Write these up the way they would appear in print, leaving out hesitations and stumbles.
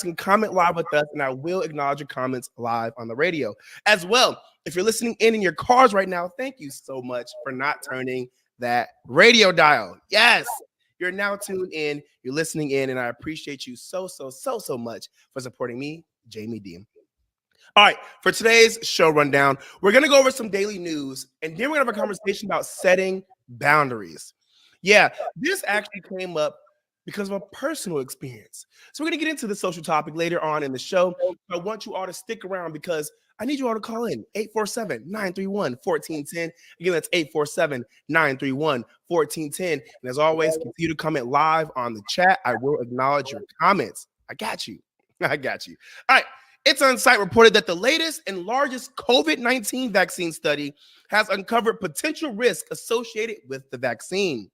and comment live with us, and I will acknowledge your comments live on the radio as well. If you're listening in your cars right now, thank you so much for not turning that radio dial. Yes, you're now tuned in, you're listening in, and I appreciate you so much for supporting me, Jaime Dee. All right, for today's show rundown, we're going to go over some daily news, and then we're going to have a conversation about setting boundaries. Yeah, this actually came up because of a personal experience. So we're going to get into the social topic later on in the show. I want you all to stick around because I need you all to call in 847-931-1410. Again, that's 847-931-1410. And as always, continue to comment live on the chat. I will acknowledge your comments. I got you. I got you. All right. It's on site reported that the latest and largest COVID-19 vaccine study has uncovered potential risk associated with the vaccine.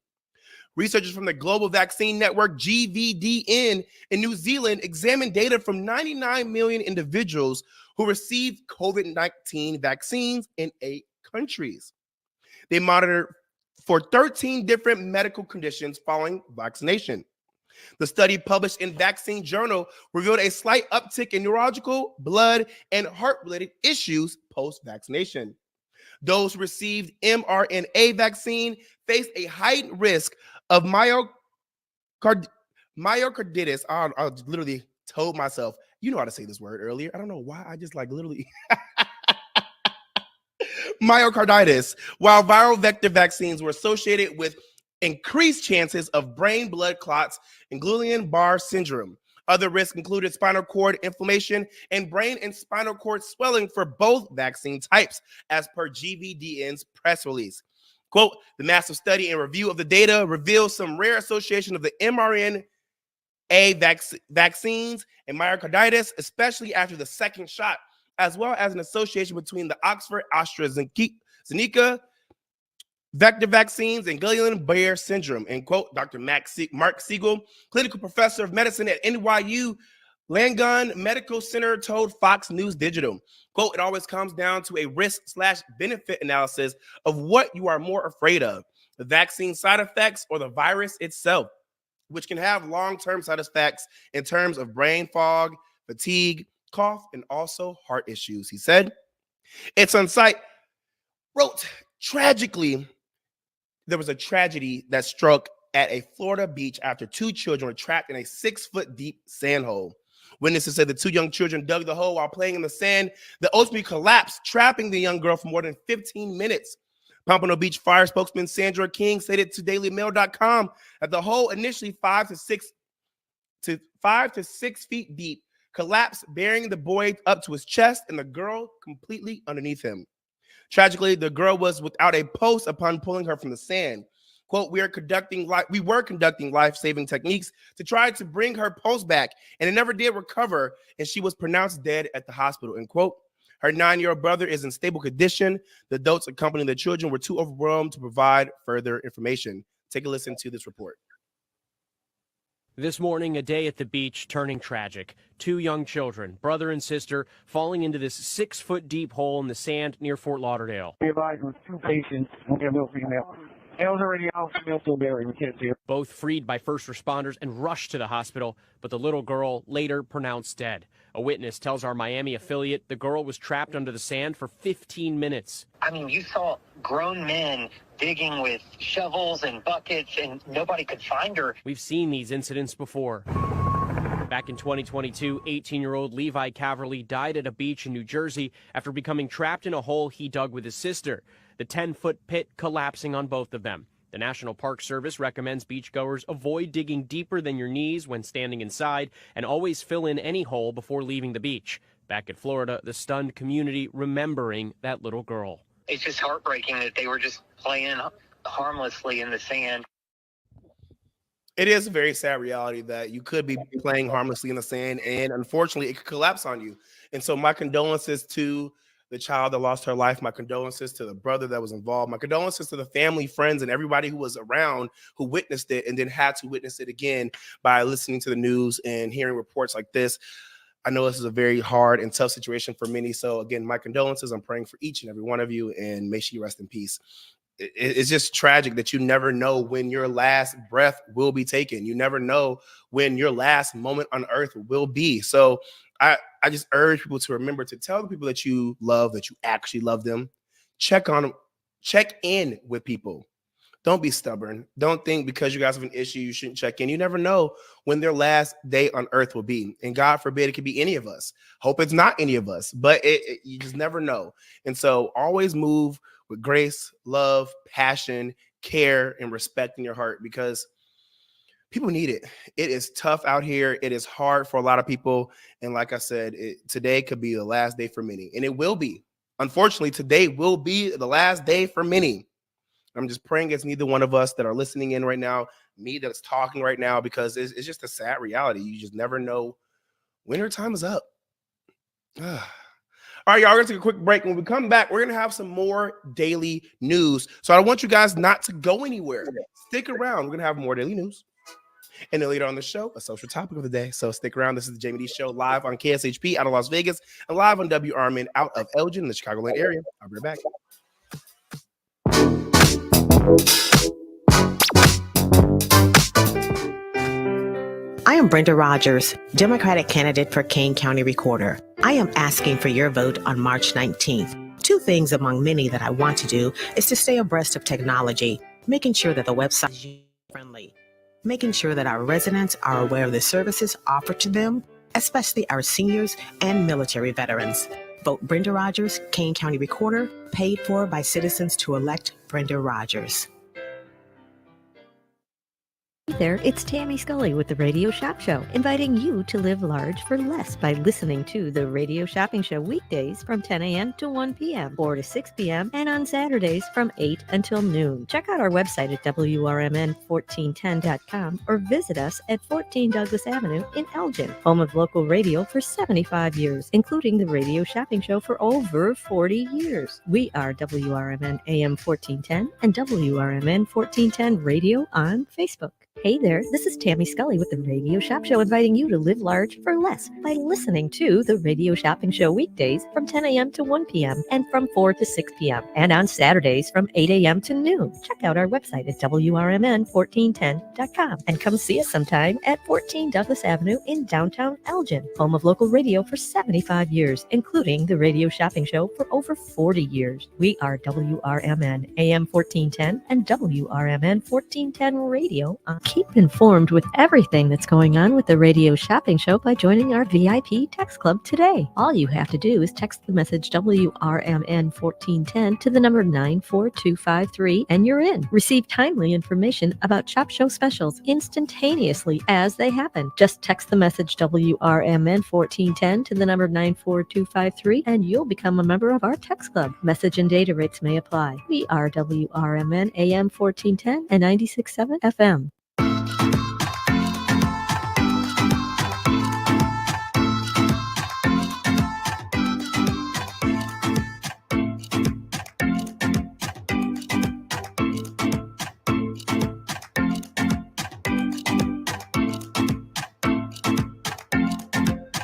Researchers from the Global Vaccine Network, GVDN, in New Zealand examined data from 99 million individuals who received COVID-19 vaccines in 8 countries. They monitored for 13 different medical conditions following vaccination. The study published in Vaccine Journal revealed a slight uptick in neurological, blood, and heart-related issues post-vaccination. Those who received mRNA vaccine faced a heightened risk of myocarditis. I literally told myself, you know how to say this word earlier. I don't know why. I just literally myocarditis, while viral vector vaccines were associated with increased chances of brain blood clots and Guillain-Barré syndrome. Other risks included spinal cord inflammation and brain and spinal cord swelling for both vaccine types, as per GVDN's press release. Quote, the massive study and review of the data reveals some rare association of the mRNA vaccines and myocarditis, especially after the second shot, as well as an association between the Oxford AstraZeneca vector vaccines and Guillain-Barré syndrome, end quote. Dr. Mark Siegel, clinical professor of medicine at NYU Langone Medical Center, told Fox News Digital, quote, it always comes down to a risk/benefit analysis of what you are more afraid of, the vaccine side effects or the virus itself, which can have long-term side effects in terms of brain fog, fatigue, cough, and also heart issues, he said. It's on site, wrote, tragically, there was a tragedy that struck at a Florida beach after 2 children were trapped in a 6-foot deep sand hole. Witnesses said the 2 young children dug the hole while playing in the sand that ultimately collapsed, trapping the young girl for more than 15 minutes. Pompano Beach Fire spokesman Sandra King stated to DailyMail.com that the hole, initially 5 to 6 feet deep, collapsed, burying the boy up to his chest and the girl completely underneath him. Tragically, the girl was without a pulse upon pulling her from the sand. Quote, we were conducting life-saving techniques to try to bring her pulse back, and it never did recover, and she was pronounced dead at the hospital, end quote. Her 9-year-old brother is in stable condition. The adults accompanying the children were too overwhelmed to provide further information. Take a listen to this report. This morning, a day at the beach turning tragic. 2 young children, brother and sister, falling into this 6-foot deep hole in the sand near Fort Lauderdale. We advised with 2 patients, male, female. It was already out, female still buried. We can't see her. Both freed by first responders and rushed to the hospital, but the little girl later pronounced dead. A witness tells our Miami affiliate the girl was trapped under the sand for 15 minutes. I mean, you saw grown men digging with shovels and buckets, and nobody could find her. We've seen these incidents before. Back in 2022, 18-year-old Levi Caverly died at a beach in New Jersey after becoming trapped in a hole he dug with his sister. The 10-foot pit collapsing on both of them. The National Park Service recommends beachgoers avoid digging deeper than your knees when standing inside and always fill in any hole before leaving the beach. Back in Florida, the stunned community remembering that little girl. It's just heartbreaking that they were just playing harmlessly in the sand. It is a very sad reality that you could be playing harmlessly in the sand, and unfortunately, it could collapse on you. And so my condolences to the child that lost her life. My condolences to the brother that was involved. My condolences to the family, friends, and everybody who was around who witnessed it and then had to witness it again by listening to the news and hearing reports like this. I know this is a very hard and tough situation for many. So again, my condolences. I'm praying for each and every one of you, and may she rest in peace. it's just tragic that you never know when your last breath will be taken. You never know when your last moment on earth will be. So I just urge people to remember to tell the people that you love that you actually love them. Check on them, check in with people. Don't be stubborn. Don't think because you guys have an issue you shouldn't check in. You never know when their last day on earth will be. And God forbid it could be any of us. Hope it's not any of us, but you just never know. And so always move with grace, love, passion, care, and respect in your heart, because people need it. It is tough out here. It is hard for a lot of people. And like I said, today could be the last day for many. And it will be. Unfortunately, today will be the last day for many. I'm just praying it's neither one of us that are listening in right now, me that's talking right now, because it's just a sad reality. You just never know when your time is up. All right, y'all, we're going to take a quick break. When we come back, we're going to have some more daily news. So I want you guys not to go anywhere. Stick around. We're going to have more daily news. And then later on the show, a social topic of the day. So stick around. This is the Jaime Dee Show live on KSHP out of Las Vegas and live on WRMN out of Elgin in the Chicagoland area. I'll be right back. I am Brenda Rogers, Democratic candidate for Kane County Recorder. I am asking for your vote on March 19th. Two things among many that I want to do is to stay abreast of technology, making sure that the website is user-friendly, making sure that our residents are aware of the services offered to them, especially our seniors and military veterans. Vote Brenda Rogers, Kane County Recorder, paid for by citizens to elect Brenda Rogers. Hey there, it's Tammy Scully with the Radio Shop Show, inviting you to live large for less by listening to the Radio Shopping Show weekdays from 10 a.m. to 1 p.m., 4 to 6 p.m., and on Saturdays from 8 until noon. Check out our website at WRMN1410.com or visit us at 14 Douglas Avenue in Elgin, home of local radio for 75 years, including the Radio Shopping Show for over 40 years. We are WRMN AM 1410 and WRMN 1410 Radio on Facebook. Hey there, this is Tammy Scully with the Radio Shop Show, inviting you to live large for less by listening to the Radio Shopping Show weekdays from 10 a.m. to 1 p.m. and from 4 to 6 p.m. and on Saturdays from 8 a.m. to noon. Check out our website at WRMN1410.com and come see us sometime at 14 Douglas Avenue in downtown Elgin, home of local radio for 75 years, including the Radio Shopping Show for over 40 years. We are WRMN AM 1410 and WRMN 1410 Radio on. Keep informed with everything that's going on with the Radio Shopping Show by joining our VIP text club today. All you have to do is text the message WRMN 1410 to the number 94253 and you're in. Receive timely information about Shop Show specials instantaneously as they happen. Just text the message WRMN 1410 to the number 94253 and you'll become a member of our text club. Message and data rates may apply. We are WRMN AM 1410 and 96.7 FM.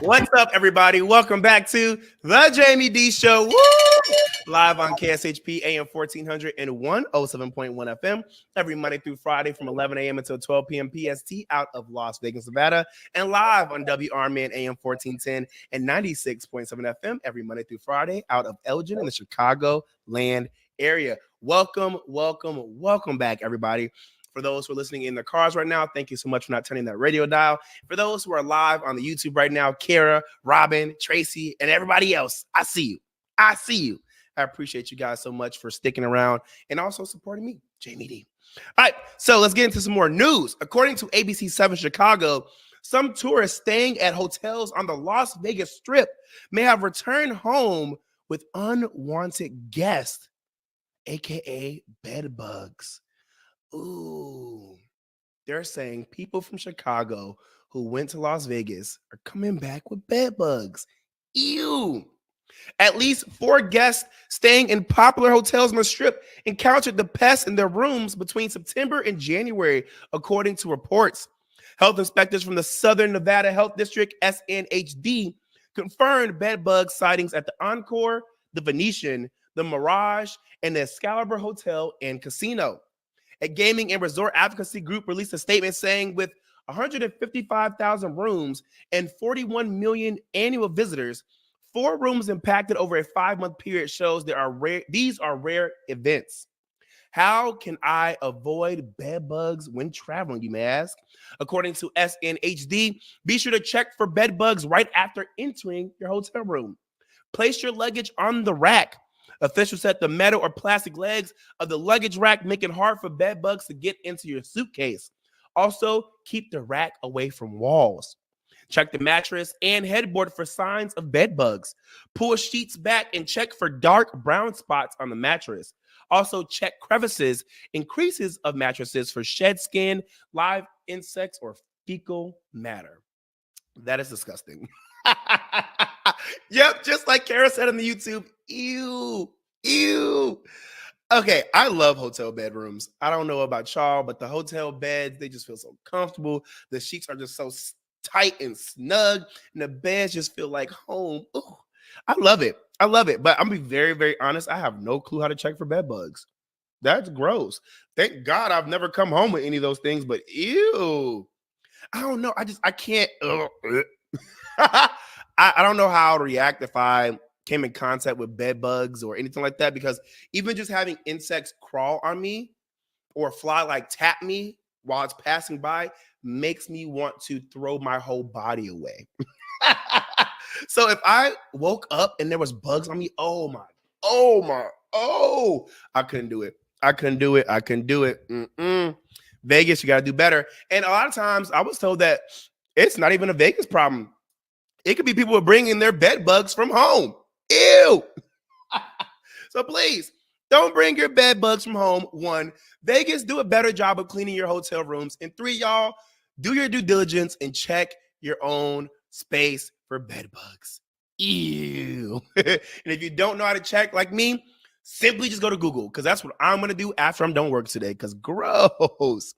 What's up, everybody? Welcome back to the Jaime Dee Show. Woo! Live on KSHP AM 1400 and 107.1 FM every Monday through Friday from 11 a.m. until 12 p.m. PST out of Las Vegas, Nevada, and live on WRMN AM 1410 and 96.7 FM every Monday through Friday out of Elgin in the Chicagoland area. Welcome, welcome, welcome back, everybody. For those who are listening in their cars right now, thank you so much for not turning that radio dial. For those who are live on the YouTube right now, Kara, Robin, Tracy, and everybody else, I see you. I see you. I appreciate you guys so much for sticking around and also supporting me, Jaime Dee. All right, so let's get into some more news. According to ABC 7 Chicago, some tourists staying at hotels on the Las Vegas Strip may have returned home with unwanted guests, aka bed bugs. Ooh, they're saying people from Chicago who went to Las Vegas are coming back with bed bugs. Ew. At least 4 guests staying in popular hotels on the Strip encountered the pests in their rooms between September and January, according to reports. Health inspectors from the Southern Nevada Health District, SNHD, confirmed bed bug sightings at the Encore, the Venetian, the Mirage, and the Excalibur Hotel and Casino. A gaming and resort advocacy group released a statement saying with 155,000 rooms and 41 million annual visitors, 4 rooms impacted over a 5-month period shows these are rare events. How can I avoid bed bugs when traveling, you may ask? According to SNHD, be sure to check for bed bugs right after entering your hotel room. Place your luggage on the rack. Officials said the metal or plastic legs of the luggage rack make it hard for bed bugs to get into your suitcase. Also, keep the rack away from walls. Check the mattress and headboard for signs of bed bugs. Pull sheets back and check for dark brown spots on the mattress. Also, check crevices and creases of mattresses for shed skin, live insects, or fecal matter. That is disgusting. Yep, just like Kara said on the YouTube. Ew, ew. Okay, I love hotel bedrooms. I don't know about y'all, but the hotel beds, they just feel so comfortable. The sheets are just so tight and snug, and the beds just feel like home. Ooh, I love it. I love it. But I'm gonna be very, very honest. I have no clue how to check for bed bugs. That's gross. Thank God I've never come home with any of those things, but ew. I don't know. I can't. I don't know how to react if I came in contact with bed bugs or anything like that, because even just having insects crawl on me or fly like tap me while it's passing by makes me want to throw my whole body away. So if I woke up and there was bugs on me, oh, I couldn't do it. I couldn't do it. Vegas, you got to do better. And a lot of times I was told that it's not even a Vegas problem. It could be people bringing their bed bugs from home. Ew. So please, don't bring your bed bugs from home. 1, Vegas, do a better job of cleaning your hotel rooms. And 3, y'all, do your due diligence and check your own space for bed bugs. Ew. And if you don't know how to check like me, simply just go to Google, because that's what I'm going to do after I'm done work today, because gross.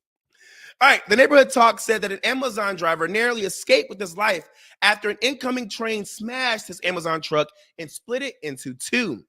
All right, the Neighborhood Talk said that an Amazon driver narrowly escaped with his life after an incoming train smashed his Amazon truck and split it into 2.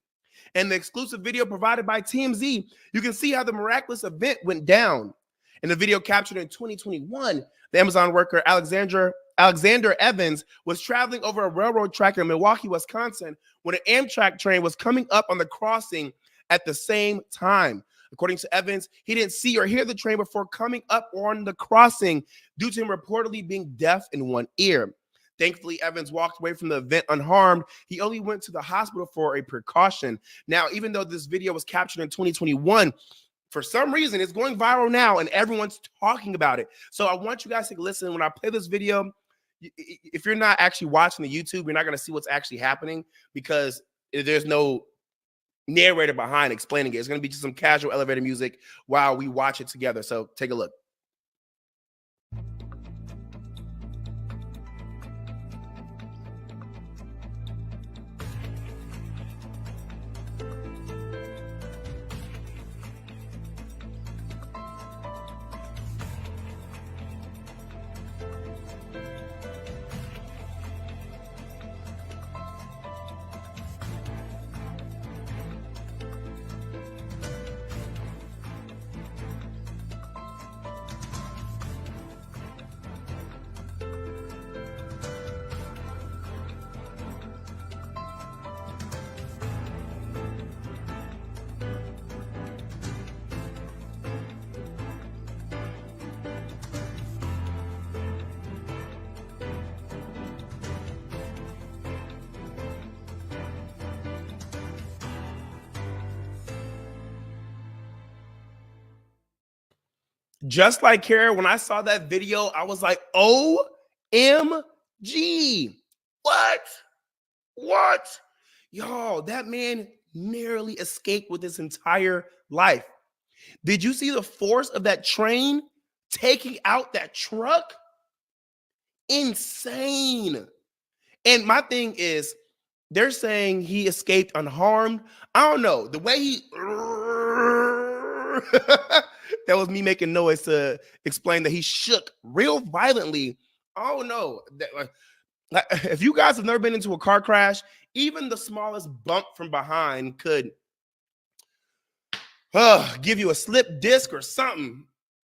In the exclusive video provided by TMZ, you can see how the miraculous event went down. In the video captured in 2021, the Amazon worker Alexander Evans was traveling over a railroad track in Milwaukee, Wisconsin, when an Amtrak train was coming up on the crossing at the same time. According to Evans, he didn't see or hear the train before coming up on the crossing due to him reportedly being deaf in one ear. Thankfully, Evans walked away from the event unharmed. He only went to the hospital for a precaution. Now, even though this video was captured in 2021, for some reason, it's going viral now and everyone's talking about it. So I want you guys to listen. When I play this video, if you're not actually watching the YouTube, you're not going to see what's actually happening, because there's no narrator behind explaining it. It's going to be just some casual elevator music while we watch it together. So take a look. Just like Kara, when I saw that video, I was like, OMG. What? Y'all, that man narrowly escaped with his entire life. Did you see the force of that train taking out that truck? Insane. And my thing is, they're saying he escaped unharmed. I don't know. The way he... That was me making noise to explain that he shook real violently. Oh no. If you guys have never been into a car crash, even the smallest bump from behind could give you a slip disc or something.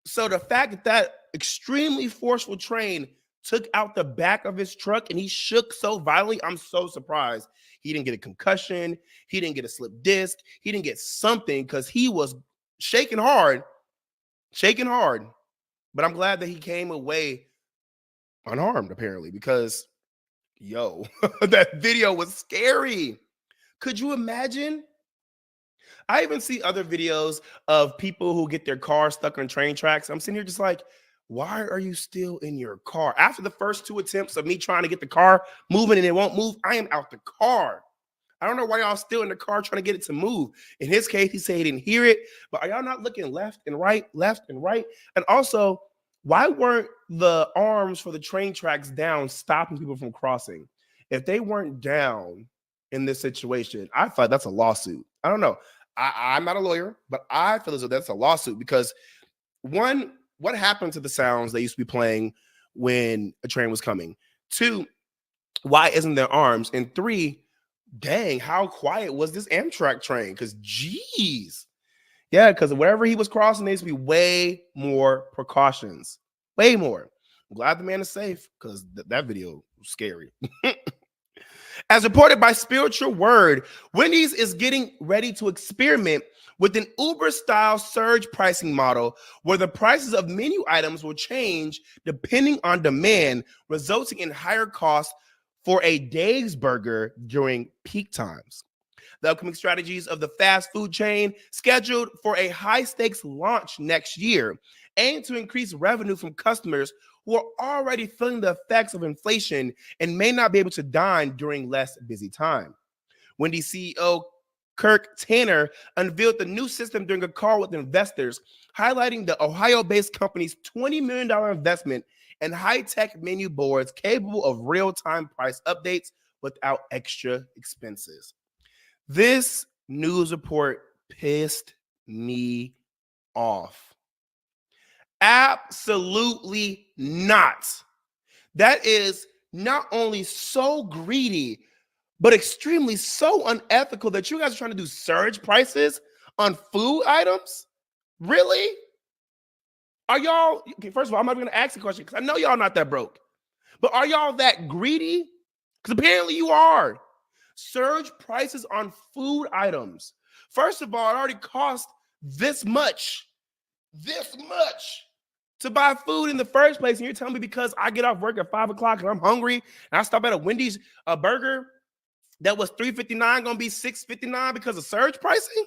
So the fact that that extremely forceful train took out the back of his truck and he shook so violently, I'm so surprised. He didn't get a concussion. He didn't get a slip disc. He didn't get something because he was shaking hard. But I'm glad that he came away unharmed, apparently, because, yo, that video was scary. Could you imagine? I even see other videos of people who get their car stuck on train tracks. I'm sitting here just like, why are you still in your car? After the first 2 attempts of me trying to get the car moving and it won't move, I am out the car. I don't know why y'all still in the car trying to get it to move. In his case, he said he didn't hear it, but are y'all not looking left and right? And also, why weren't the arms for the train tracks down stopping people from crossing? If they weren't down in this situation, I thought that's a lawsuit. I don't know. I'm not a lawyer, but I feel as though that's a lawsuit because one, what happened to the sounds they used to be playing when a train was coming? 2, why isn't there arms? And 3, dang, how quiet was this Amtrak train? Because, geez. Yeah, because wherever he was crossing, there needs to be way more precautions. Way more. I'm glad the man is safe because that video was scary. As reported by Spiritual Word, Wendy's is getting ready to experiment with an Uber-style surge pricing model where the prices of menu items will change depending on demand, resulting in higher costs for a Dave's burger during peak times. The upcoming strategies of the fast food chain, scheduled for a high-stakes launch next year, aim to increase revenue from customers who are already feeling the effects of inflation and may not be able to dine during less busy time. Wendy's CEO Kirk Tanner unveiled the new system during a call with investors, highlighting the Ohio-based company's $20 million investment in high-tech menu boards capable of real-time price updates without extra expenses. This news report pissed me off. Absolutely not. That is not only so greedy, but extremely so unethical that you guys are trying to do surge prices on food items? Really? Are y'all, okay, first of all, I'm not going to ask the question because I know y'all not that broke. But are y'all that greedy? Because apparently you are. Surge prices on food items. First of all, it already cost this much to buy food in the first place. And you're telling me because I get off work at 5 o'clock and I'm hungry and I stop at a Wendy's burger that was $3.59 gonna be $6.59 because of surge pricing?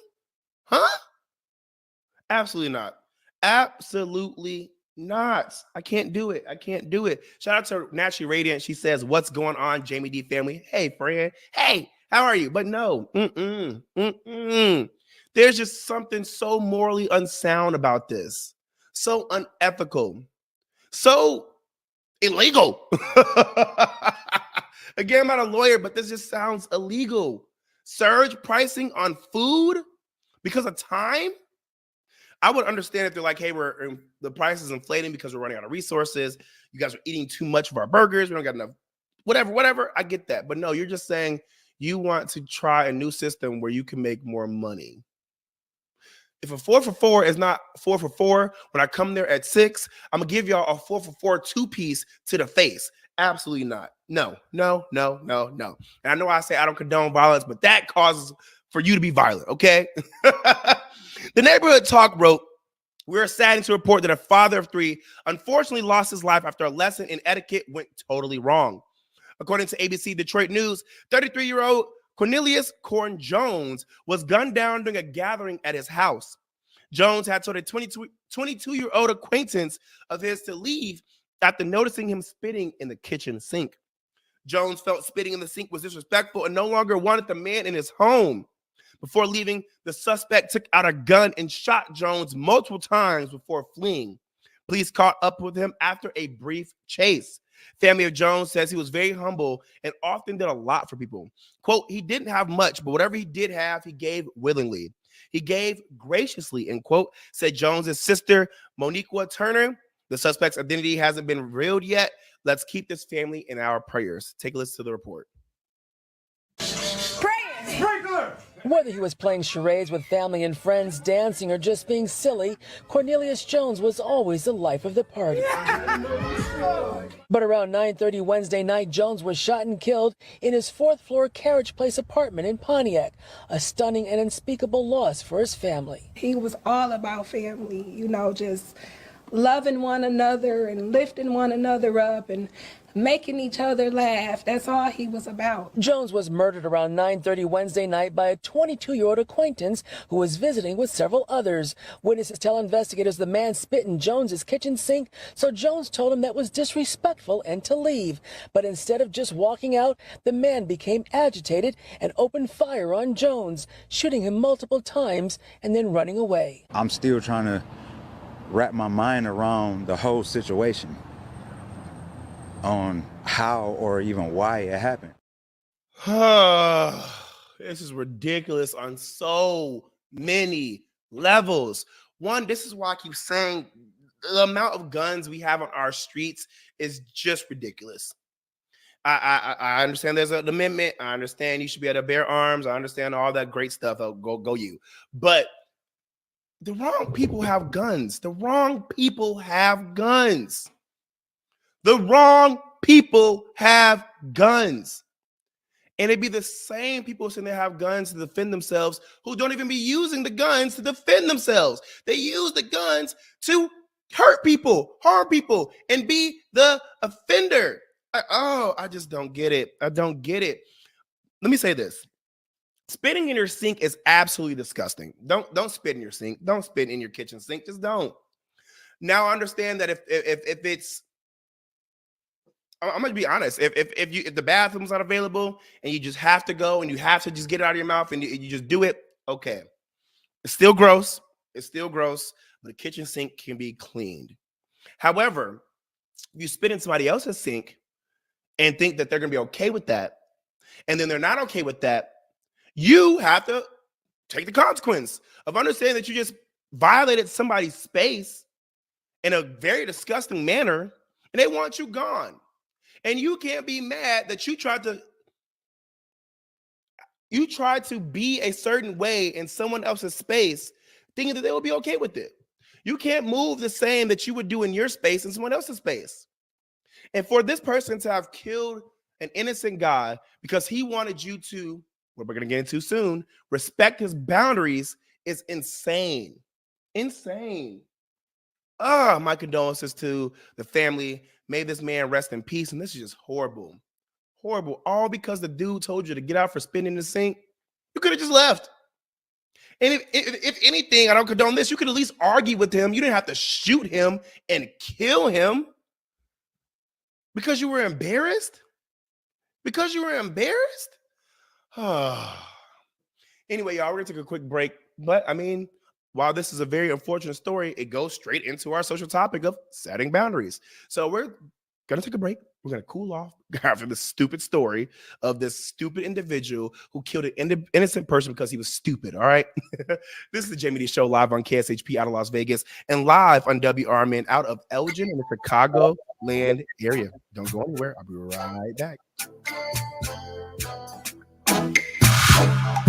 Huh? Absolutely not. Absolutely not. I can't do it. Shout out to Naturally Radiant. She says, "What's going on, Jaime Dee family? Hey, friend. Hey, how are you?" But no. There's just something so morally unsound about this. So unethical. So illegal. Again, I'm not a lawyer, but this just sounds illegal. Surge pricing on food because of time? I would understand if they're like, hey, the price is inflating because we're running out of resources. You guys are eating too much of our burgers. We don't got enough, whatever. I get that. But no, you're just saying you want to try a new system where you can make more money. If a 4 for $4 is not 4 for $4, when I come there at 6, I'm going to give y'all a 4 for $4 2-piece to the face. Absolutely not. No. And I know I say I don't condone violence, but that causes for you to be violent, okay? The Neighborhood Talk wrote, "We're saddened to report that a father of 3 unfortunately lost his life after a lesson in etiquette went totally wrong." According to ABC Detroit News, 33-year-old Cornelius Corn Jones was gunned down during a gathering at his house. Jones had told a 22-year-old acquaintance of his to leave after noticing him spitting in the kitchen sink. Jones felt spitting in the sink was disrespectful and no longer wanted the man in his home. Before leaving, the suspect took out a gun and shot Jones multiple times before fleeing. Police caught up with him after a brief chase. Family of Jones says he was very humble and often did a lot for people. Quote, "He didn't have much, but whatever he did have, he gave willingly. He gave graciously," end quote, said Jones's sister, Moniqua Turner. The suspect's identity hasn't been revealed yet. Let's keep this family in our prayers. Take a listen to the report. Sprinkler! Whether he was playing charades with family and friends, dancing, or just being silly, Cornelius Jones was always the life of the party. But around 9:30 Wednesday night, Jones was shot and killed in his fourth-floor Carriage Place apartment in Pontiac, a stunning and unspeakable loss for his family. He was all about family, just loving one another and lifting one another up and making each other laugh. That's all he was about. Jones was murdered around 9:30 Wednesday night by a 22-year-old acquaintance who was visiting with several others. Witnesses tell investigators the man spit in Jones's kitchen sink, so Jones told him that was disrespectful and to leave. But instead of just walking out, the man became agitated and opened fire on Jones, shooting him multiple times and then running away. I'm still trying to wrap my mind around the whole situation on how or even why it happened. This is ridiculous on so many levels. One, this is why I keep saying the amount of guns we have on our streets is just ridiculous. I understand there's an amendment. I understand you should be able to bear arms. I understand all that great stuff. Go you. But the wrong people have guns. The wrong people have guns. The wrong people have guns. And it'd be the same people saying they have guns to defend themselves who don't even be using the guns to defend themselves. They use the guns to hurt people, harm people, and be the offender. I just don't get it. I don't get it. Let me say this. Spitting in your sink is absolutely disgusting. Don't spit in your sink. Don't spit in your kitchen sink. Just don't. Now I understand that if it's, I'm gonna be honest. If the bathroom's not available and you just have to go and you have to just get it out of your mouth and you just do it, okay. It's still gross. It's still gross, but a kitchen sink can be cleaned. However, you spit in somebody else's sink and think that they're gonna be okay with that, and then they're not okay with that, you have to take the consequence of understanding that you just violated somebody's space in a very disgusting manner, and they want you gone. And you can't be mad that you tried to be a certain way in someone else's space, thinking that they will be okay with it. You can't move the same that you would do in your space in someone else's space. And for this person to have killed an innocent guy because he wanted you to, what we're going to get into soon, respect his boundaries is insane. Insane. My condolences to the family. May this man rest in peace. And this is just horrible. Horrible. All because the dude told you to get out for spitting in the sink. You could have just left. And if anything, I don't condone this, you could at least argue with him. You didn't have to shoot him and kill him because you were embarrassed. Because you were embarrassed? Anyway, y'all, we're going to take a quick break. But, I mean, while this is a very unfortunate story, it goes straight into our social topic of setting boundaries. So we're going to take a break. We're going to cool off after this stupid story of this stupid individual who killed an innocent person because he was stupid, all right? This is the Jaime Dee Show live on KSHP out of Las Vegas and live on WRMN out of Elgin in the Chicagoland area. Don't go anywhere. I'll be right back.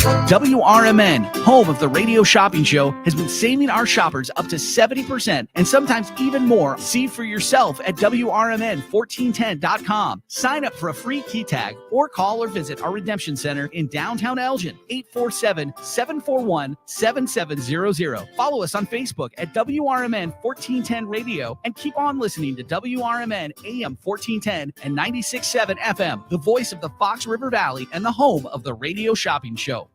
WRMN, home of the radio shopping show, has been saving our shoppers up to 70% and sometimes even more. See for yourself at WRMN1410.com. Sign up for a free key tag or call or visit our redemption center in downtown Elgin, 847-741-7700. Follow us on Facebook at WRMN 1410 Radio and keep on listening to WRMN AM 1410 and 96.7 FM, the voice of the Fox River Valley and the home of the radio shopping show.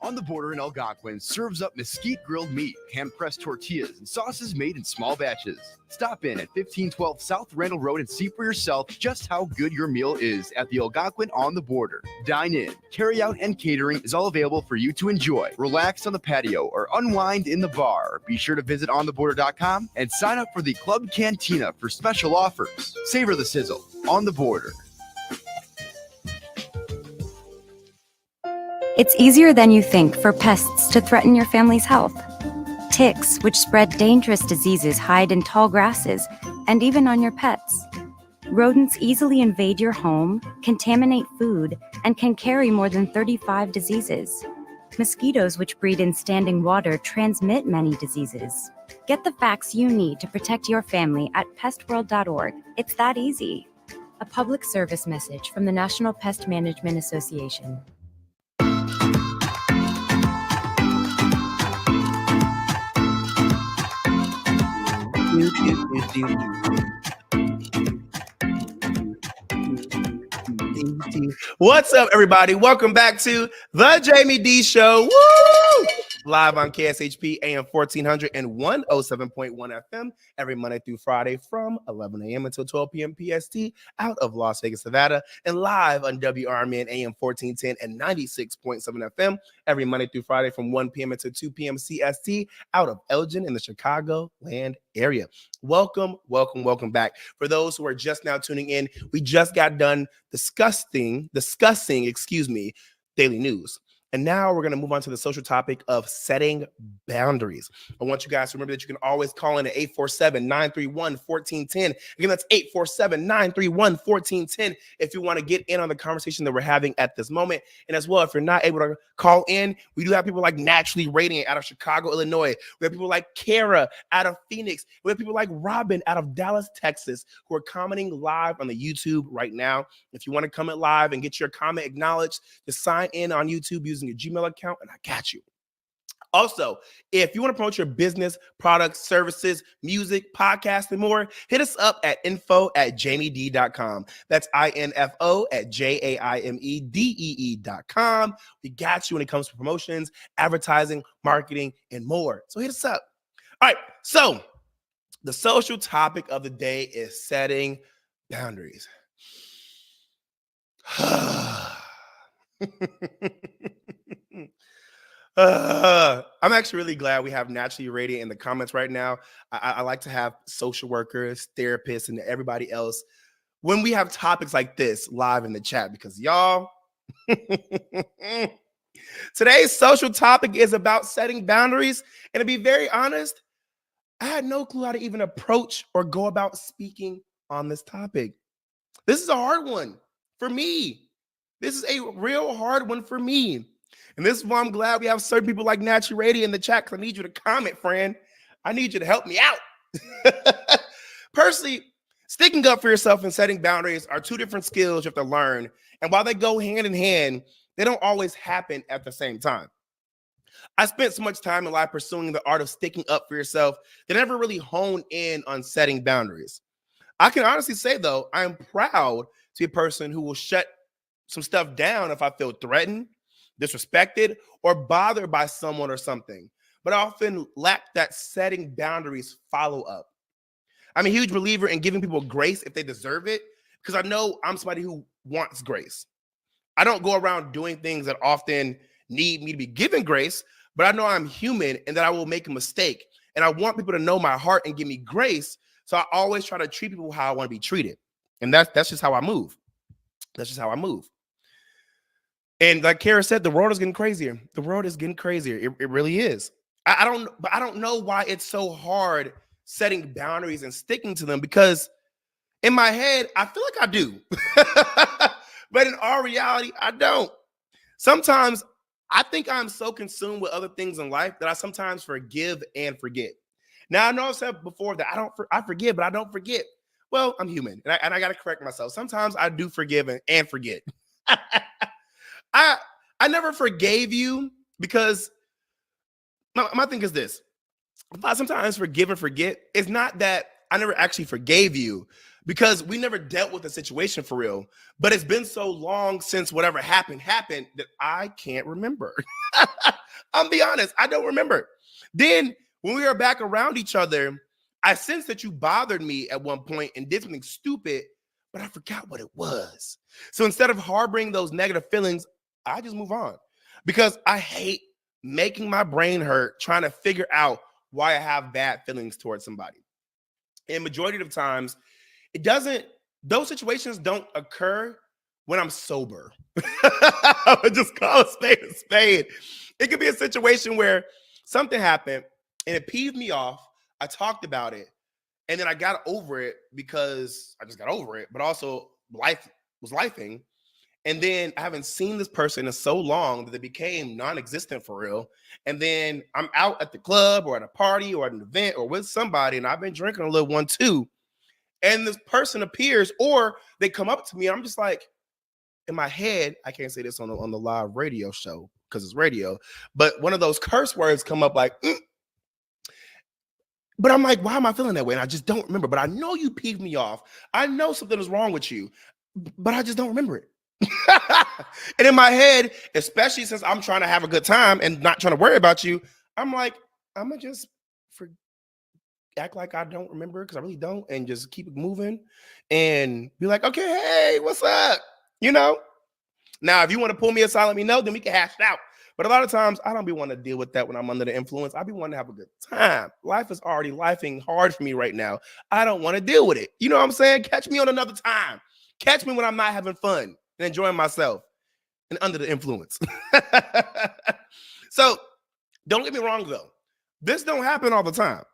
On the Border in Algonquin serves up mesquite grilled meat, hand-pressed tortillas, and sauces made in small batches. Stop in at 1512 South Randall Road and see for yourself just how good your meal is at the Algonquin on the Border. Dine in, carry out, and catering is all available for you to enjoy. Relax on the patio or unwind in the bar. Be sure to visit ontheborder.com and sign up for the Club Cantina for special offers. Savor the sizzle on the Border. It's easier than you think for pests to threaten your family's health. Ticks, which spread dangerous diseases, hide in tall grasses and even on your pets. Rodents easily invade your home, contaminate food, and can carry more than 35 diseases. Mosquitoes which breed in standing water transmit many diseases. Get the facts you need to protect your family at pestworld.org. It's that easy. A public service message from the National Pest Management Association. What's up, everybody? Welcome back to the Jaime Dee Show. Woo! Live on KSHP AM 1400 and 107.1 FM every Monday through Friday from 11 a.m. until 12 p.m. PST out of Las Vegas, Nevada, and live on WRMN AM 1410 and 96.7 FM every Monday through Friday from 1 p.m. until 2 p.m. CST out of Elgin in the Chicago land area. Welcome back. For those who are just now tuning in, we just got done discussing, daily news. And now we're going to move on to the social topic of setting boundaries. I want you guys to remember that you can always call in at 847-931-1410. Again, that's 847-931-1410 if you want to get in on the conversation that we're having at this moment. And as well, if you're not able to call in, we do have people like Naturally Radiant out of Chicago, Illinois. We have people like Kara out of Phoenix. We have people like Robin out of Dallas, Texas, who are commenting live on the YouTube right now. If you want to comment live and get your comment acknowledged, just sign in on YouTube using your Gmail account, and I got you. Also, if you want to promote your business, products, services, music, podcast, and more, hit us up at info@jaimedee.com. That's info@jaimedee.com. We got you when it comes to promotions, advertising, marketing, and more. So hit us up. All right. So the social topic of the day is setting boundaries. I'm actually really glad we have Naturally Radiant in the comments right now. I like to have social workers, therapists, and everybody else when we have topics like this live in the chat, because y'all, today's social topic is about setting boundaries. And to be very honest, I had no clue how to even approach or go about speaking on this topic. This is a hard one for me. This is a real hard one for me. And this is why I'm glad we have certain people like Naturally Radiant in the chat, because I need you to comment, friend. I need you to help me out. Personally, sticking up for yourself and setting boundaries are two different skills you have to learn. And while they go hand in hand, they don't always happen at the same time. I spent so much time in life pursuing the art of sticking up for yourself that I never really honed in on setting boundaries. I can honestly say, though, I am proud to be a person who will shut some stuff down if I feel threatened, disrespected, or bothered by someone or something, but I often lack that setting boundaries follow-up. I'm a huge believer in giving people grace if they deserve it, because I know I'm somebody who wants grace. I don't go around doing things that often need me to be given grace, but I know I'm human and that I will make a mistake. And I want people to know my heart and give me grace, so I always try to treat people how I want to be treated. And that's just how I move. That's just how I move. And like Kara said, the world is getting crazier. The world is getting crazier. It really is. I don't know why it's so hard setting boundaries and sticking to them, because in my head, I feel like I do. But in our reality, I don't. Sometimes I think I'm so consumed with other things in life that I sometimes forgive and forget. Now, I know I've said before that I forgive, but I don't forget. Well, I'm human, and I got to correct myself. Sometimes I do forgive and forget. I never forgave you because my thing is this. If I sometimes forgive and forget, it's not that I never actually forgave you, because we never dealt with the situation for real. But it's been so long since whatever happened that I can't remember. I'll be honest, I don't remember. Then when we were back around each other, I sensed that you bothered me at one point and did something stupid, but I forgot what it was. So instead of harboring those negative feelings, I just move on, because I hate making my brain hurt trying to figure out why I have bad feelings towards somebody. And majority of the times, those situations don't occur when I'm sober. I would just call a spade a spade. It could be a situation where something happened and it peeved me off. I talked about it, And then I got over it because I just got over it, but also life was lifing. And then I haven't seen this person in so long that they became non-existent for real. And then I'm out at the club or at a party or at an event or with somebody, and I've been drinking a little one too. And this person appears, or they come up to me, and I'm just like, in my head, I can't say this on the live radio show because it's radio, but one of those curse words come up like, But I'm like, why am I feeling that way? And I just don't remember. But I know you peeved me off. I know something is wrong with you, but I just don't remember it. And in my head, especially since I'm trying to have a good time and not trying to worry about you, I'm like, I'm gonna just act like I don't remember because I really don't, and just keep it moving and be like, okay, hey, what's up? You know? Now, if you want to pull me aside, let me know, then we can hash it out. But a lot of times, I don't be wanting to deal with that when I'm under the influence. I be wanting to have a good time. Life is already lifing hard for me right now. I don't want to deal with it. You know what I'm saying? Catch me on another time. Catch me when I'm not having fun and enjoying myself and under the influence. So don't get me wrong, though. This don't happen all the time.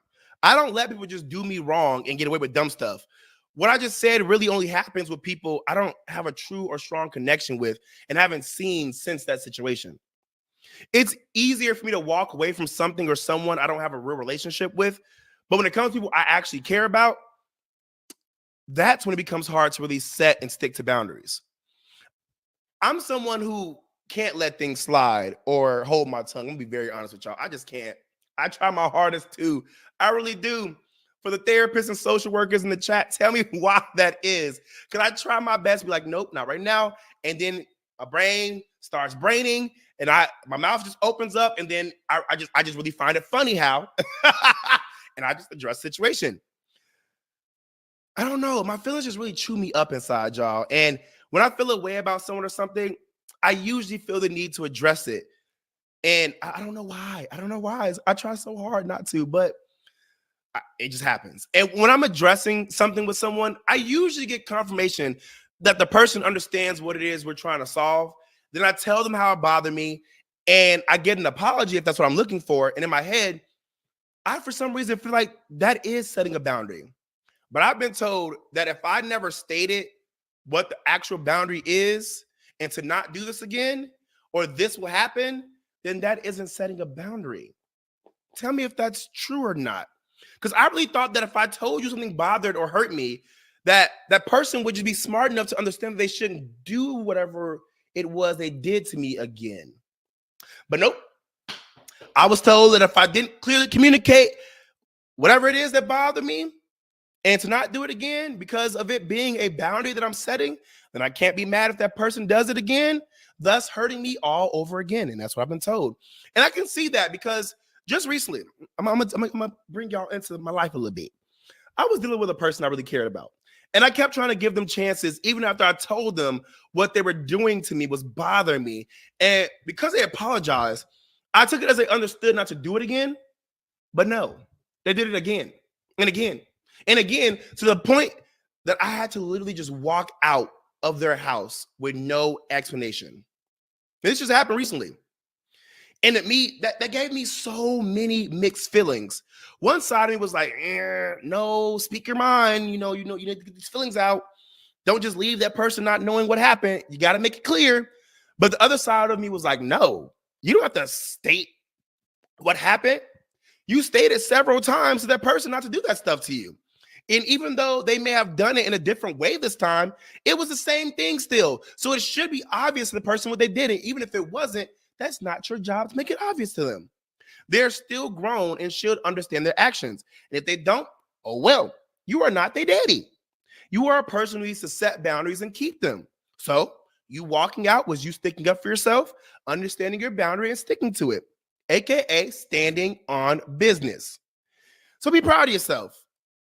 I don't let people just do me wrong and get away with dumb stuff. What I just said really only happens with people I don't have a true or strong connection with and haven't seen since that situation. It's easier for me to walk away from something or someone I don't have a real relationship with. But when it comes to people I actually care about, that's when it becomes hard to really set and stick to boundaries. I'm someone who can't let things slide or hold my tongue. I'm gonna be very honest with y'all. I just can't. I try my hardest to. I really do. For the therapists and social workers in the chat, tell me why that is. Because I try my best to be like, nope, not right now. And then my brain starts braining, and my mouth just opens up, and then I just really find it funny how, and I just address the situation. I don't know. My feelings just really chew me up inside, y'all. And when I feel a way about someone or something, I usually feel the need to address it. And I don't know why. I don't know why. I try so hard not to, but it just happens. And when I'm addressing something with someone, I usually get confirmation that the person understands what it is we're trying to solve. Then I tell them how it bothered me, and I get an apology if that's what I'm looking for. And in my head, I, for some reason, feel like that is setting a boundary. But I've been told that if I never stated what the actual boundary is and to not do this again, or this will happen, then that isn't setting a boundary. Tell me if that's true or not. Because I really thought that if I told you something bothered or hurt me, that person would just be smart enough to understand that they shouldn't do whatever it was they did to me again. But nope. I was told that if I didn't clearly communicate whatever it is that bothered me and to not do it again because of it being a boundary that I'm setting, then I can't be mad if that person does it again, thus hurting me all over again. And that's what I've been told. And I can see that because just recently, I'm gonna bring y'all into my life a little bit. I was dealing with a person I really cared about. And I kept trying to give them chances, even after I told them what they were doing to me was bothering me. And because they apologized, I took it as they understood not to do it again. But no, they did it again and again and again, to the point that I had to literally just walk out of their house with no explanation. This just happened recently. And that gave me so many mixed feelings. One side of me was like, no, speak your mind. You need to get these feelings out. Don't just leave that person not knowing what happened. You got to make it clear. But the other side of me was like, no, you don't have to state what happened. You stated several times to that person not to do that stuff to you. And even though they may have done it in a different way this time, it was the same thing still. So it should be obvious to the person what they did. And even if it wasn't, that's not your job to make it obvious to them. They're still grown and should understand their actions. And if they don't, oh well, you are not their daddy. You are a person who needs to set boundaries and keep them. So you walking out was you sticking up for yourself, understanding your boundary and sticking to it, aka standing on business. So be proud of yourself.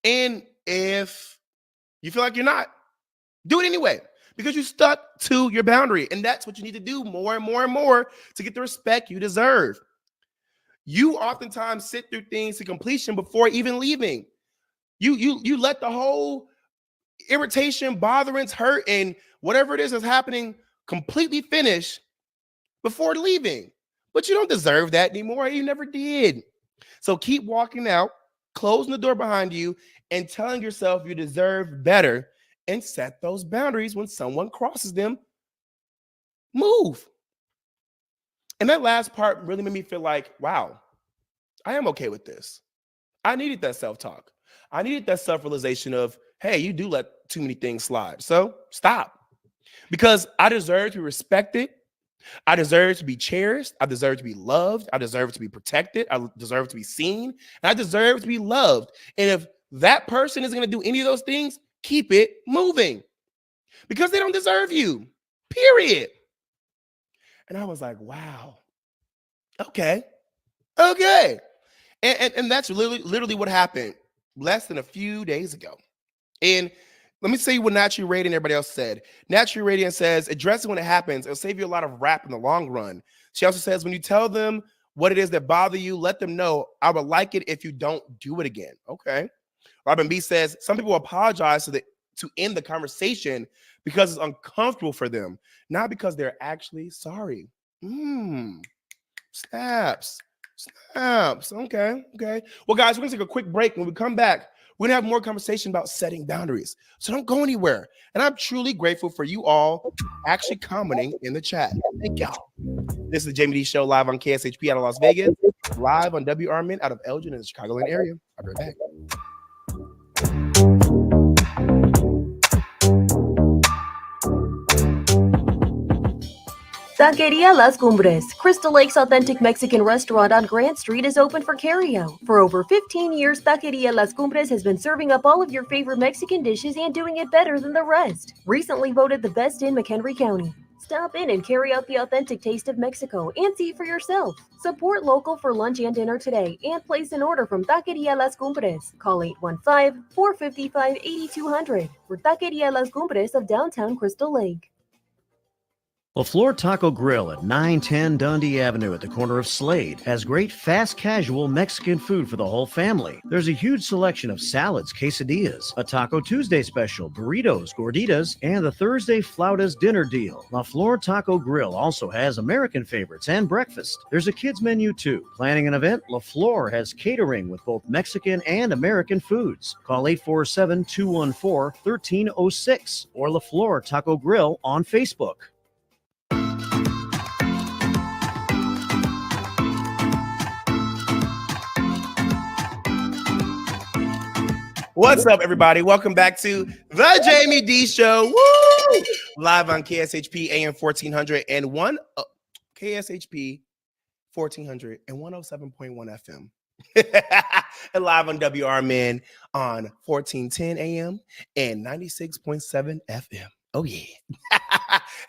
And if you feel like you're not, do it anyway, because you stuck to your boundary. And that's what you need to do more and more and more to get the respect you deserve. You oftentimes sit through things to completion before even leaving. You let the whole irritation, botherance, hurt, and whatever it is that's happening completely finish before leaving. But you don't deserve that anymore. You never did. So keep walking out, closing the door behind you, and telling yourself you deserve better and set those boundaries when someone crosses them. Move. And that last part really made me feel like, wow, I am okay with this. I needed that self-talk. I needed that self-realization of, hey, you do let too many things slide. So stop. Because I deserve to be respected. I deserve to be cherished. I deserve to be loved. I deserve to be protected. I deserve to be seen. And I deserve to be loved. And if that person isn't going to do any of those things, keep it moving. Because they don't deserve you. Period. And I was like, wow. Okay. And that's literally what happened less than a few days ago. And let me say what Naturally Radiant and everybody else said. Naturally Radiant says, address it when it happens. It'll save you a lot of rap in the long run. She also says, when you tell them what it is that bother you, let them know I would like it if you don't do it again. Okay. Robin B says, some people apologize to end the conversation because it's uncomfortable for them, not because they're actually sorry. Snaps. Okay. Well, guys, we're going to take a quick break. When we come back, we're going to have more conversation about setting boundaries. So don't go anywhere. And I'm truly grateful for you all actually commenting in the chat. Thank y'all. This is the Jaime Dee Show live on KSHP out of Las Vegas, live on WRMN out of Elgin in the Chicagoland area. I'll be right back. Taqueria Las Cumbres, Crystal Lake's authentic Mexican restaurant on Grant Street, is open for carryout. For over 15 years, Taqueria Las Cumbres has been serving up all of your favorite Mexican dishes and doing it better than the rest. Recently voted the best in McHenry County. Stop in and carry out the authentic taste of Mexico and see for yourself. Support local for lunch and dinner today and place an order from Taqueria Las Cumbres. Call 815-455-8200 for Taqueria Las Cumbres of downtown Crystal Lake. LaFleur Taco Grill at 910 Dundee Avenue at the corner of Slade has great fast casual Mexican food for the whole family. There's a huge selection of salads, quesadillas, a Taco Tuesday special, burritos, gorditas, and the Thursday Flautas dinner deal. LaFleur Taco Grill also has American favorites and breakfast. There's a kids menu too. Planning an event? LaFleur has catering with both Mexican and American foods. Call 847-214-1306 or LaFleur Taco Grill on Facebook. What's up, everybody? Welcome back to the Jaime Dee Show. Woo! Live on KSHP AM 1400 and KSHP 1400 and 107.1 FM. And live on WRMN on 1410 AM and 96.7 FM. Oh, yeah.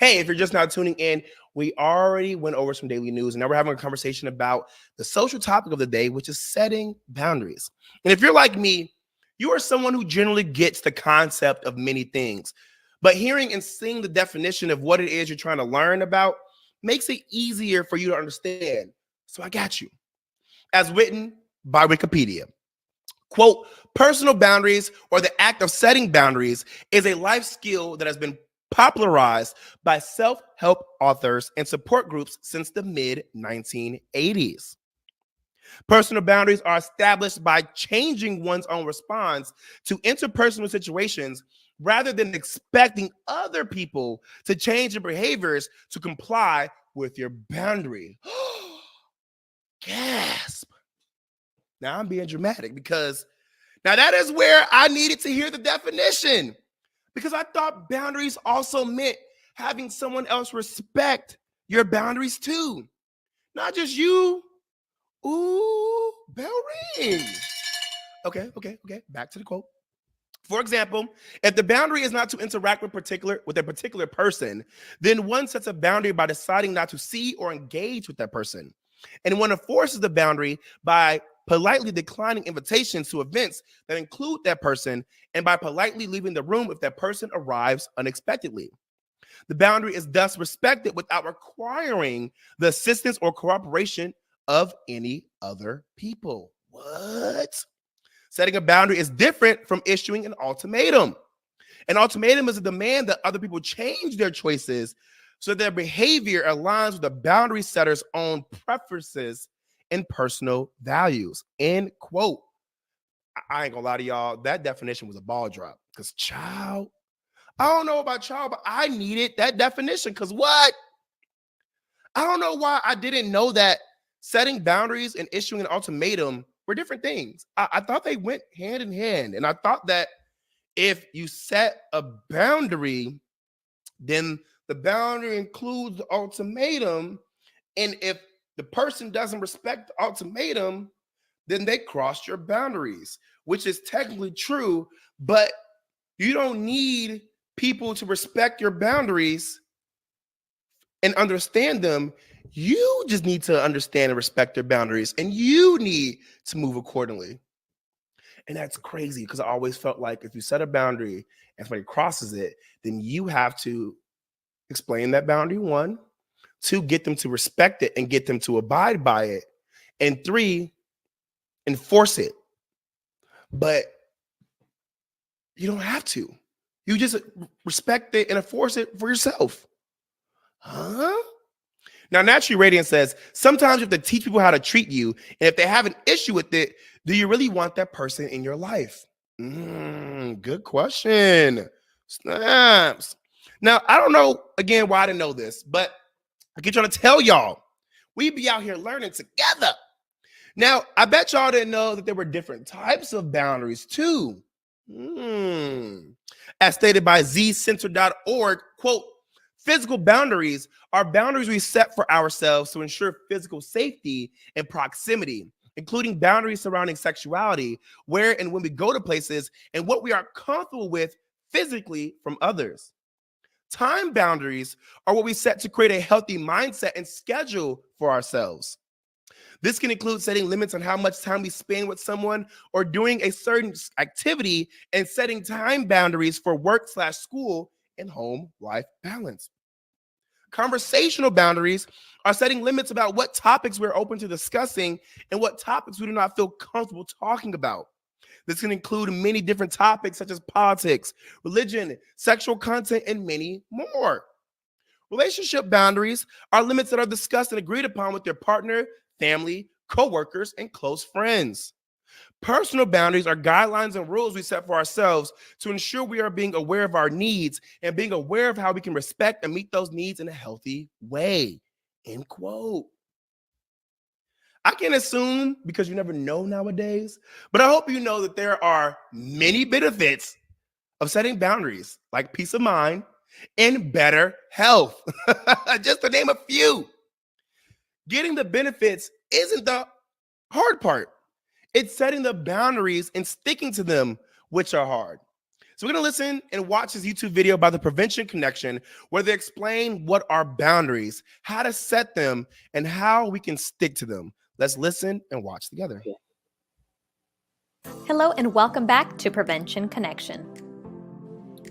Hey, if you're just now tuning in, we already went over some daily news, and now we're having a conversation about the social topic of the day, which is setting boundaries. And if you're like me, you are someone who generally gets the concept of many things, but hearing and seeing the definition of what it is you're trying to learn about makes it easier for you to understand. So I got you. As written by Wikipedia, quote, personal boundaries, or the act of setting boundaries, is a life skill that has been popularized by self-help authors and support groups since the mid-1980s. Personal boundaries are established by changing one's own response to interpersonal situations rather than expecting other people to change their behaviors to comply with your boundary. Gasp. Now I'm being dramatic because now that is where I needed to hear the definition, because I thought boundaries also meant having someone else respect your boundaries too. Not just you. Ooh, bell ring. Okay. Back to the quote. For example, if the boundary is not to interact with a particular person, then one sets a boundary by deciding not to see or engage with that person. And one enforces the boundary by politely declining invitations to events that include that person and by politely leaving the room if that person arrives unexpectedly. The boundary is thus respected without requiring the assistance or cooperation of any other people. What? Setting a boundary is different from issuing an ultimatum. An ultimatum is a demand that other people change their choices so their behavior aligns with the boundary setter's own preferences and personal values. End quote. I ain't gonna lie to y'all, that definition was a ball drop. Because child, I don't know about child, but I needed that definition. Because what? I don't know why I didn't know that setting boundaries and issuing an ultimatum were different things. I thought they went hand in hand. And I thought that if you set a boundary, then the boundary includes the ultimatum. And if the person doesn't respect the ultimatum, then they crossed your boundaries, which is technically true, but you don't need people to respect your boundaries and understand them. You just need to understand and respect their boundaries, and you need to move accordingly. And that's crazy because I always felt like if you set a boundary and somebody crosses it, then you have to explain that boundary, 1, 2, get them to respect it and get them to abide by it, and 3, enforce it. But you don't have to. You just respect it and enforce it for yourself. Huh? Now, Naturally Radiant says, sometimes you have to teach people how to treat you, and if they have an issue with it, do you really want that person in your life? Good question. Snaps. Now, I don't know, again, why I didn't know this, but I keep trying to tell y'all, we be out here learning together. Now, I bet y'all didn't know that there were different types of boundaries too. As stated by zcenter.org, quote, physical boundaries are boundaries we set for ourselves to ensure physical safety and proximity, including boundaries surrounding sexuality, where and when we go to places, and what we are comfortable with physically from others. Time boundaries are what we set to create a healthy mindset and schedule for ourselves. This can include setting limits on how much time we spend with someone or doing a certain activity, and setting time boundaries for work/school and home life balance. Conversational boundaries are setting limits about what topics we're open to discussing and what topics we do not feel comfortable talking about. This can include many different topics such as politics, religion, sexual content, and many more. Relationship boundaries are limits that are discussed and agreed upon with your partner, family, co-workers, and close friends. Personal boundaries are guidelines and rules we set for ourselves to ensure we are being aware of our needs and being aware of how we can respect and meet those needs in a healthy way. End quote. I can assume, because you never know nowadays, but I hope you know that there are many benefits of setting boundaries, like peace of mind and better health. Just to name a few. Getting the benefits isn't the hard part. It's setting the boundaries and sticking to them, which are hard. So we're going to listen and watch this YouTube video by the Prevention Connection, where they explain what are boundaries, how to set them, and how we can stick to them. Let's listen and watch together. Hello and welcome back to Prevention Connection.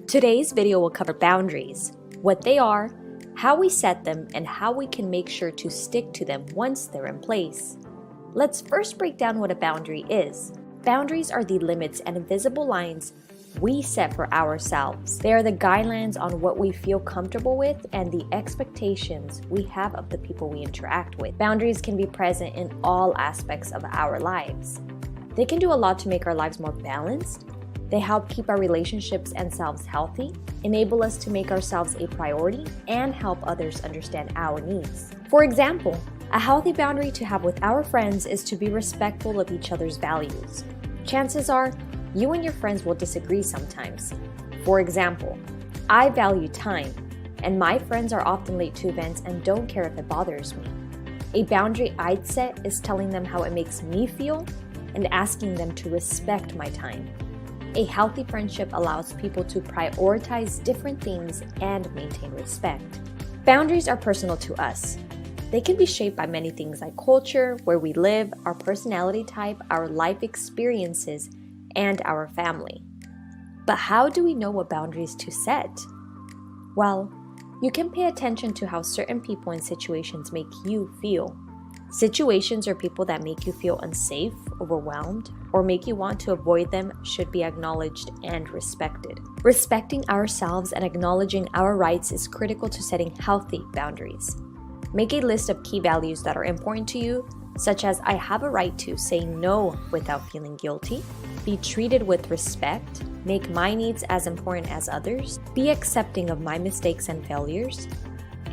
Today's video will cover boundaries, what they are, how we set them, and how we can make sure to stick to them once they're in place. Let's first break down what a boundary is. Boundaries are the limits and invisible lines we set for ourselves. They are the guidelines on what we feel comfortable with and the expectations we have of the people we interact with. Boundaries can be present in all aspects of our lives. They can do a lot to make our lives more balanced. They help keep our relationships and selves healthy, enable us to make ourselves a priority, and help others understand our needs. For example, a healthy boundary to have with our friends is to be respectful of each other's values. Chances are, you and your friends will disagree sometimes. For example, I value time, and my friends are often late to events and don't care if it bothers me. A boundary I'd set is telling them how it makes me feel and asking them to respect my time. A healthy friendship allows people to prioritize different things and maintain respect. Boundaries are personal to us. They can be shaped by many things like culture, where we live, our personality type, our life experiences, and our family. But how do we know what boundaries to set? Well, you can pay attention to how certain people and situations make you feel. Situations or people that make you feel unsafe, overwhelmed, or make you want to avoid them should be acknowledged and respected. Respecting ourselves and acknowledging our rights is critical to setting healthy boundaries. Make a list of key values that are important to you, such as I have a right to say no without feeling guilty, be treated with respect, make my needs as important as others, be accepting of my mistakes and failures,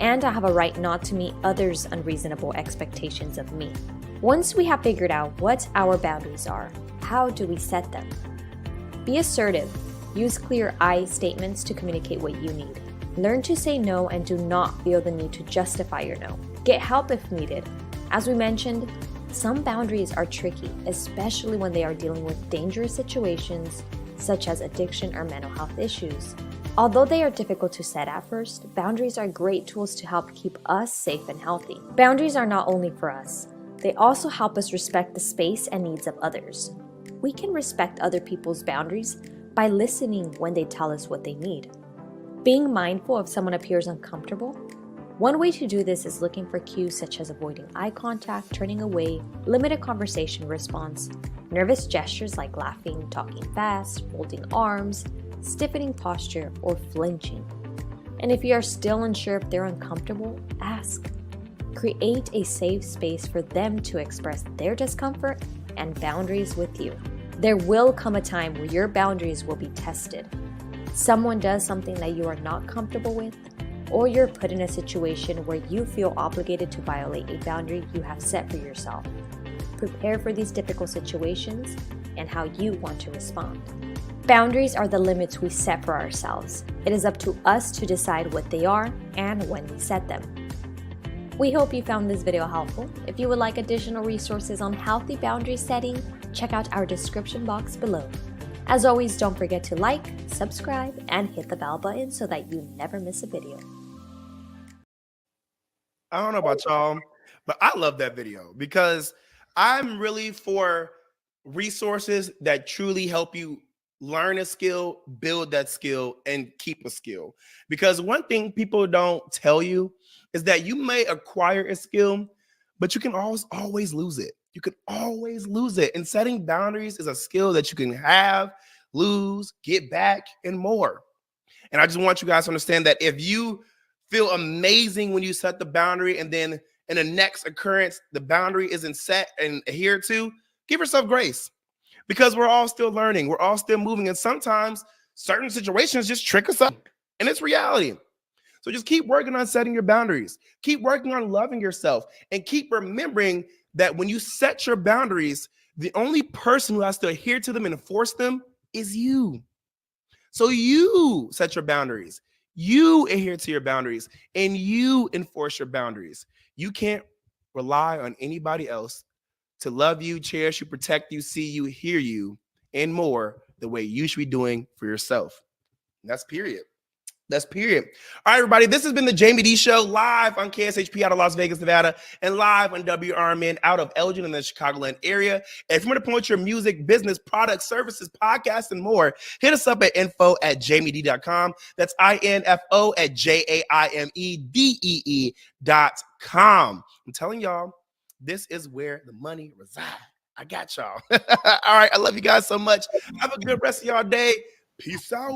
and I have a right not to meet others' unreasonable expectations of me. Once we have figured out what our boundaries are, how do we set them? Be assertive. Use clear I statements to communicate what you need. Learn to say no and do not feel the need to justify your no. Get help if needed. As we mentioned, some boundaries are tricky, especially when they are dealing with dangerous situations such as addiction or mental health issues. Although they are difficult to set at first, boundaries are great tools to help keep us safe and healthy. Boundaries are not only for us, they also help us respect the space and needs of others. We can respect other people's boundaries by listening when they tell us what they need. Being mindful if someone appears uncomfortable. One way to do this is looking for cues such as avoiding eye contact, turning away, limited conversation response, nervous gestures like laughing, talking fast, folding arms, stiffening posture, or flinching. And if you are still unsure if they're uncomfortable, ask. Create a safe space for them to express their discomfort and boundaries with you. There will come a time where your boundaries will be tested. Someone does something that you are not comfortable with, or you're put in a situation where you feel obligated to violate a boundary you have set for yourself. Prepare for these difficult situations and how you want to respond. Boundaries are the limits we set for ourselves. It is up to us to decide what they are and when we set them. We hope you found this video helpful. If you would like additional resources on healthy boundary setting, check out our description box below. As always, don't forget to like, subscribe, and hit the bell button so that you never miss a video. I don't know about y'all, but I love that video because I'm really for resources that truly help you learn a skill, build that skill, and keep a skill. Because one thing people don't tell you is that you may acquire a skill, but you can always lose it. You can always lose it. And setting boundaries is a skill that you can have, lose, get back, and more. And I just want you guys to understand that if you feel amazing when you set the boundary and then in the next occurrence, the boundary isn't set and adhered to, give yourself grace. Because we're all still learning. We're all still moving. And sometimes certain situations just trick us up. And it's reality. So just keep working on setting your boundaries. Keep working on loving yourself. And keep remembering that when you set your boundaries, the only person who has to adhere to them and enforce them is you. So you set your boundaries. You adhere to your boundaries. And you enforce your boundaries. You can't rely on anybody else to love you, cherish you, protect you, see you, hear you, and more the way you should be doing for yourself. And that's period. That's period. All right, everybody. This has been the Jaime Dee Show live on KSHP out of Las Vegas, Nevada, and live on WRMN out of Elgin in the Chicagoland area. And if you want to promote your music, business, products, services, podcasts, and more, hit us up at info@jaimedee.com. That's info@JAIMEDEE.com. I'm telling y'all, this is where the money resides. I got y'all. All right. I love you guys so much. Have a good rest of y'all day. Peace out.